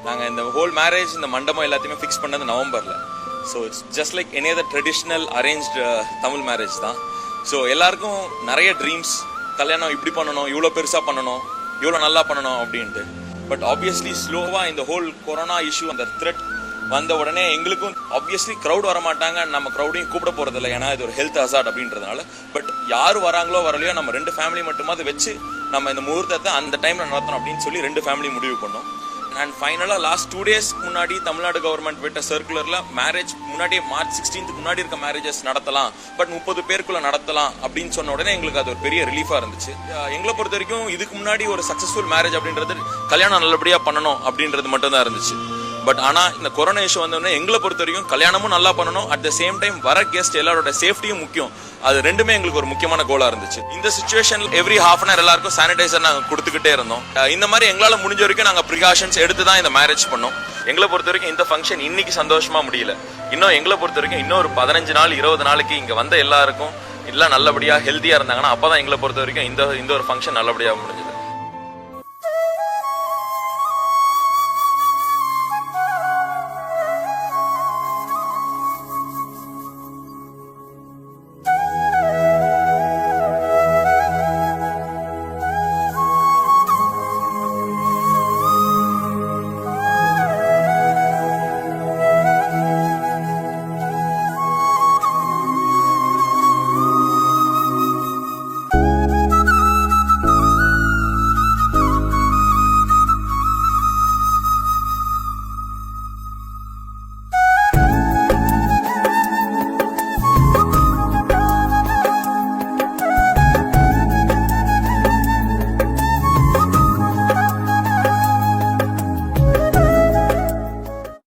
நாங்கள் இந்த whole marriage இந்த மண்டபம் எல்லாத்தையுமே ஃபிக்ஸ் பண்ணது நவம்பரில். So it's just like any other traditional arranged Tamil marriage தான். ஸோ எல்லாருக்கும் நிறைய ட்ரீம்ஸ், கல்யாணம் இப்படி பண்ணணும், இவ்வளோ பெருசாக பண்ணணும், இவ்வளோ நல்லா பண்ணணும் அப்படின்ட்டு. பட் ஆப்வியஸ்லி ஸ்லோவாக இந்த ஹோல் கொரோனா இஷ்யூ அந்த த்ரெட் வந்த உடனே எங்களுக்கும் ஆப்வியஸ்லி க்ரௌட் வரமாட்டாங்க, நம்ம க்ரௌடையும் கூப்பிட போகிறதில்ல, ஏன்னா இது ஒரு ஹெல்த் ஹசார்ட் அப்படின்றதுனால. பட் யார் வராங்களோ வரலையோ நம்ம 2 ஃபேமிலி மட்டுமாவது வச்சு நம்ம இந்த முகூர்த்தத்தை அந்த டைமில் நடத்தணும் அப்படின்னு சொல்லி 2 ஃபேமிலி முடிவு பண்ணோம். அண்ட் ஃபைனலாக லாஸ்ட் 2 days முன்னாடி தமிழ்நாடு கவர்மெண்ட் விட்ட சர்க்குலரில் மேரேஜ் முன்னாடியே மார்ச் 16th முன்னாடி இருக்க மேரேஜஸ் நடத்தலாம், பட் 30 பேருக்குள்ள நடத்தலாம் அப்படின்னு சொன்ன உடனே எங்களுக்கு அது ஒரு பெரிய ரிலீஃபாக இருந்துச்சு. எங்களை பொறுத்த வரைக்கும் இதுக்கு முன்னாடி ஒரு சக்ஸஸ்ஃபுல் மேரேஜ் அப்படின்றது கல்யாணம் நல்லபடியாக பண்ணணும் அப்படின்றது மட்டும் தான் இருந்துச்சு. பட் ஆனால் இந்த கொரோனா இஷ்யூ வந்தோடனே எங்களை பொறுத்த வரைக்கும் கல்யாணமும் நல்லா பண்ணணும், அட் த சேம் டைம் வர கெஸ்ட் எல்லாரோட சேஃப்டியும் முக்கியம். அது ரெண்டுமே எங்களுக்கு ஒரு முக்கியமான கோலா இருந்துச்சு. இந்த situation every half an hour எல்லாருக்கும் சானிடைசர் நாங்கள் கொடுத்துக்கிட்டே இருந்தோம். இந்த மாதிரி எங்களால் முடிஞ்ச வரைக்கும் நாங்கள் ப்ரிகாஷன்ஸ் எடுத்து தான் இந்த மேரேஜ் பண்ணோம். எங்களை பொறுத்த வரைக்கும் இந்த ஃபங்க்ஷன் இன்னைக்கு சந்தோஷமா முடியல, இன்னும் எங்களை பொறுத்த வரைக்கும் இன்னொரு 15 நாள் 20 நாளைக்கு இங்கே வந்த எல்லாருக்கும் எல்லாம் நல்லபடியாக ஹெல்த்தியாக இருந்தாங்கன்னா அப்போ தான் எங்களை பொறுத்த வரைக்கும் இந்த ஒரு ஃபங்க்ஷன் நல்லபடியாக முடிஞ்சது.